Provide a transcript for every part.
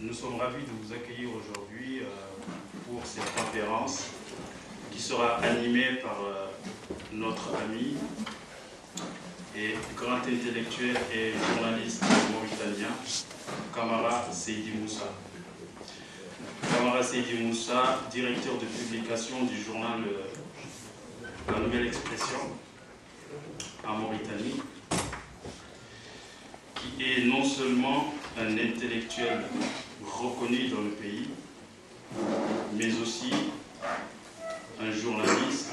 Nous sommes ravis de vous accueillir aujourd'hui pour cette conférence qui sera animée par notre ami et grand intellectuel et journaliste mauritanien, Kamara Seydi Moussa. Kamara Seydi Moussa, directeur de publication du journal La Nouvelle Expression en Mauritanie, qui est non seulement un intellectuel reconnu dans le pays, mais aussi un journaliste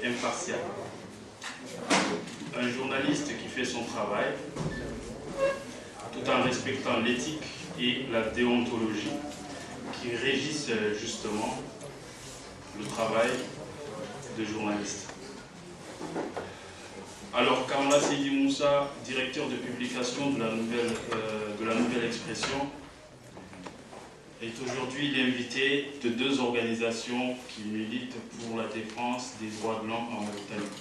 impartial. Un journaliste qui fait son travail tout en respectant l'éthique et la déontologie qui régissent justement le travail de journaliste. Alors, Kamara Seydi Moussa, directeur de publication de la Nouvelle Expression, est aujourd'hui l'invité de deux organisations qui militent pour la défense des droits de l'homme en Mauritanie.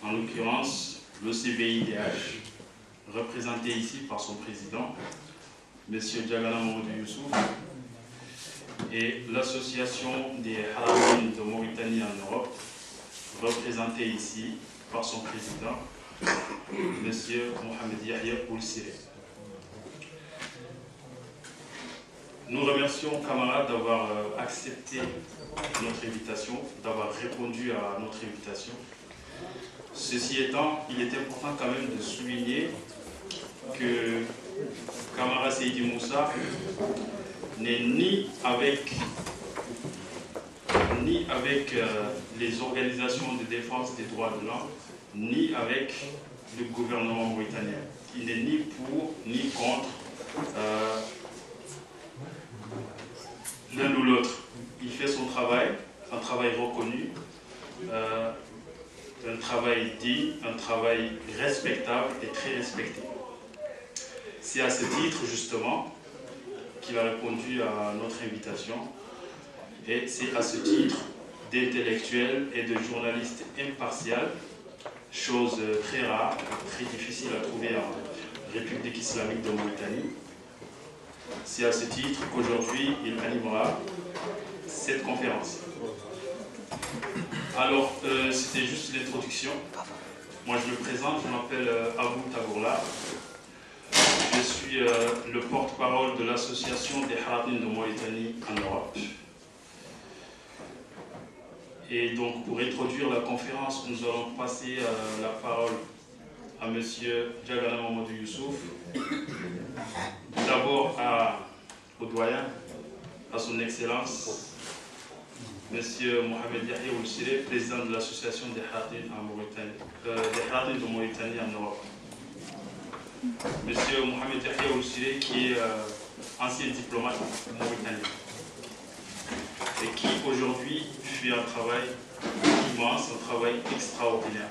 En l'occurrence, l'OCVIDH, représenté ici par son président, M. Djagana Mamadou Youssouf, et l'Association des Haramines de Mauritanie en Europe, représentée ici par son président, M. Mohamed Yahya Oulsiré. Nous remercions Kamara d'avoir accepté notre invitation, d'avoir répondu à notre invitation. Ceci étant, il est important quand même de souligner que Kamara Seydi Moussa n'est ni avec les organisations de défense des droits de l'homme, ni avec le gouvernement mauritanien. Il n'est ni pour, ni contre l'un ou l'autre. Il fait son travail, un travail reconnu, un travail digne, un travail respectable et très respecté. C'est à ce titre, justement, qu'il a répondu à notre invitation. Et c'est à ce titre d'intellectuel et de journaliste impartial, chose très rare, très difficile à trouver en République islamique de Mauritanie. C'est à ce titre qu'aujourd'hui, il animera cette conférence. Alors, c'était juste l'introduction. Moi, je me présente, je m'appelle Abou Tagourla. Je suis le porte-parole de l'association des Haramines de Mauritanie en Europe. Et donc, pour introduire la conférence, nous allons passer la parole à M. Djagana Mamadou Youssouf. D'abord au doyen, à son Excellence, M. Mohamed Yahya Oulsiré, président de l'association des Haramines de Mauritanie en Europe. M. Mohamed Yahya Oulsiré, qui est ancien diplomate mauritanien et qui aujourd'hui fait un travail immense, un travail extraordinaire.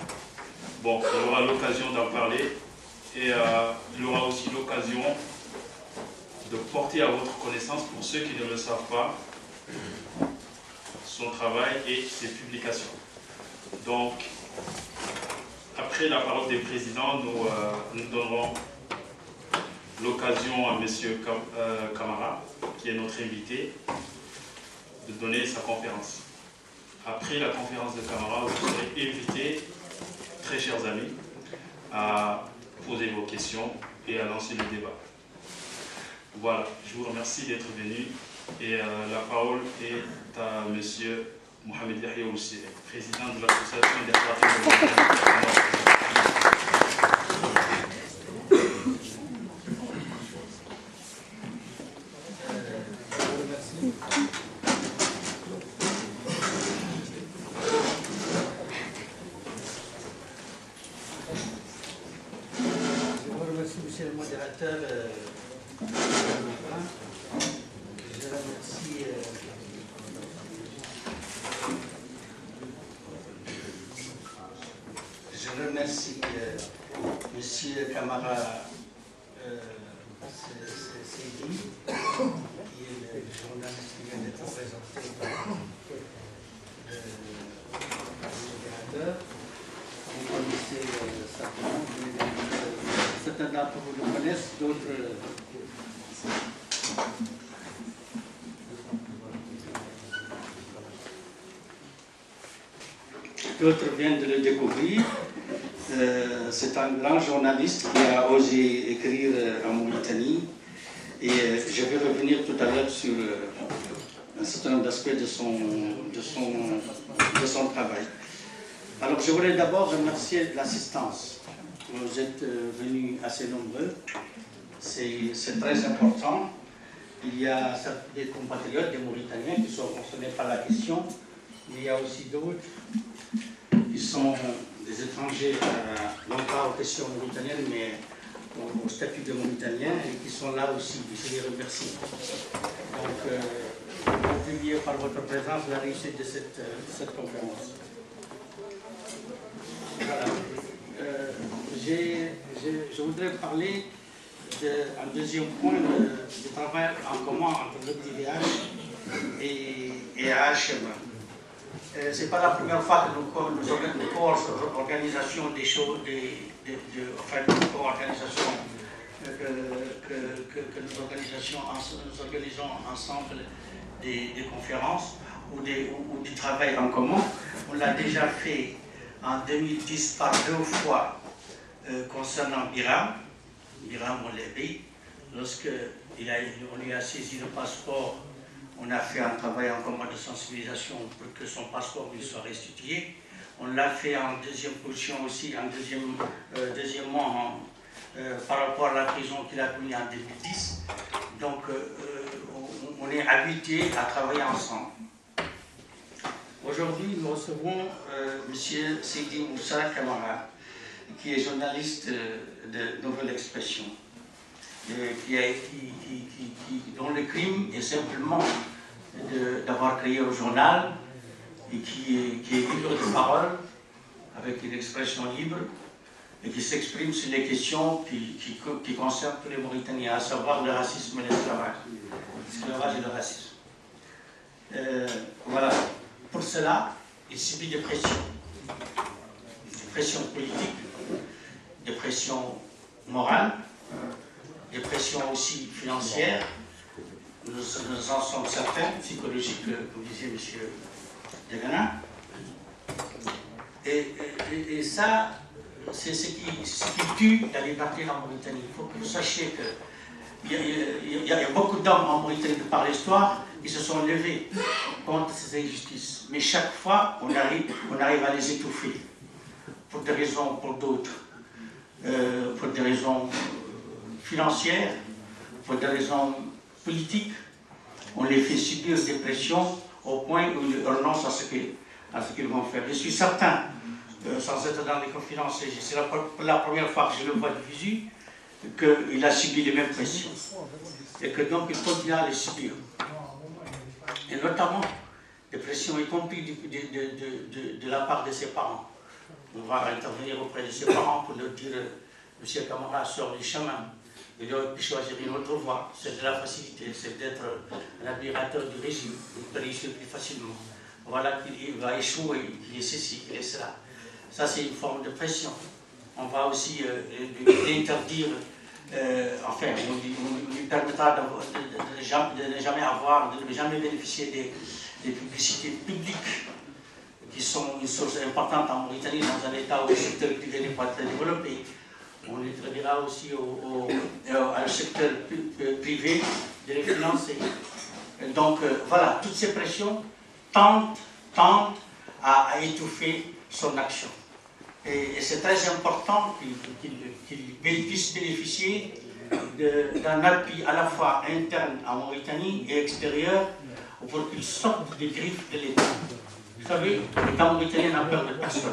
Bon, il aura l'occasion d'en parler et il aura aussi l'occasion de porter à votre connaissance, pour ceux qui ne le savent pas, son travail et ses publications. Donc, après la parole des présidents, nous donnerons l'occasion à M. Kamara, qui est notre invité, de donner sa conférence. Après la conférence de Kamara, vous serez invités, très chers amis, à poser vos questions et à lancer le débat. Voilà, je vous remercie d'être venus et la parole est à M. Mohamed Yahya Oulsiré, président de l'association des Haramines de Mauritanie. Monsieur le modérateur, je remercie Monsieur Kamara Seydi, qui est le journaliste qui vient d'être présenté par le modérateur. Vous connaissez sa certains d'entre vous le connaissent, d'autres viennent de le découvrir. C'est un grand journaliste qui a osé écrire en Mauritanie. Et je vais revenir tout à l'heure sur un certain nombre d'aspects de son travail. Alors, je voudrais d'abord remercier l'assistance. Vous êtes venus assez nombreux. C'est très important. Il y a des compatriotes, des Mauritaniens qui sont concernés par la question. Mais il y a aussi d'autres qui sont des étrangers, non pas aux questions mauritaniennes, mais au statut de Mauritanien, et qui sont là aussi. Je les remercie. Donc, vous contribuez par votre présence à la réussite de cette conférence. Voilà. Je voudrais parler d'un deuxième point du travail en commun entre le DVH et AHMA. Ce n'est pas la première fois que nous organisons des choses, enfin, que nous organisons ensemble des conférences ou du travail en commun. On l'a déjà fait en 2010 par 2 fois concernant Biram Molebi. Lorsqu'on lui a saisi le passeport, on a fait un travail en commun de sensibilisation pour que son passeport lui soit restitué. On l'a fait en deuxième position aussi, deuxièmement par rapport à la prison qu'il a connue en 2010. Donc on est habitué à travailler ensemble. Aujourd'hui, nous recevons M. Sidi Moussa Kamara, qui est journaliste de Nouvelle Expression, dont le crime est simplement d'avoir créé un journal et qui est libre de parole, avec une expression libre, et qui s'exprime sur les questions qui concernent tous les Mauritaniens, à savoir le racisme et l'esclavage. L'esclavage et le racisme. Voilà. Pour cela, il subit des pressions. Des pressions politiques, des pressions morales, des pressions aussi financières. Nous en sommes certains, psychologiques, comme disait M. Degana. Et ça, c'est ce qui tue la liberté en Mauritanie. Il faut que vous sachiez qu'il y a beaucoup d'hommes en Mauritanie de par l'histoire qui se sont levés contre ces injustices. Mais chaque fois, on arrive à les étouffer. Pour des raisons, pour d'autres. Pour des raisons financières, pour des raisons politiques. On les fait subir des pressions au point où ils renoncent à ce qu'ils vont faire. Je suis certain, sans être dans les confidences, c'est la première fois que je le vois de visu, qu'il a subi les mêmes pressions. Et que donc il continue à les subir. Et notamment des pressions, y compris de la part de ses parents. On va intervenir auprès de ses parents pour leur dire M. Kamara sort du chemin. Il doit choisir une autre voie, c'est de la facilité, c'est d'être un admirateur du régime, il peut réussir plus facilement. Voilà qu'il va échouer, qu'il est ceci, qu'il est cela. Ça, c'est une forme de pression. On va aussi l'interdire, enfin, on lui permettra de ne jamais avoir, de ne jamais bénéficier des publicités publiques qui sont une source importante en Mauritanie, dans un état où le secteur privé n'est pas très développé. On interdira aussi au secteur privé de les financer. Donc voilà, toutes ces pressions tendent à étouffer son action. Et c'est très important qu'il puisse bénéficier d'un appui à la fois interne en Mauritanie et extérieur pour qu'il sorte des griffes de l'État. Vous savez, l'État mauritanien n'a peur de personne.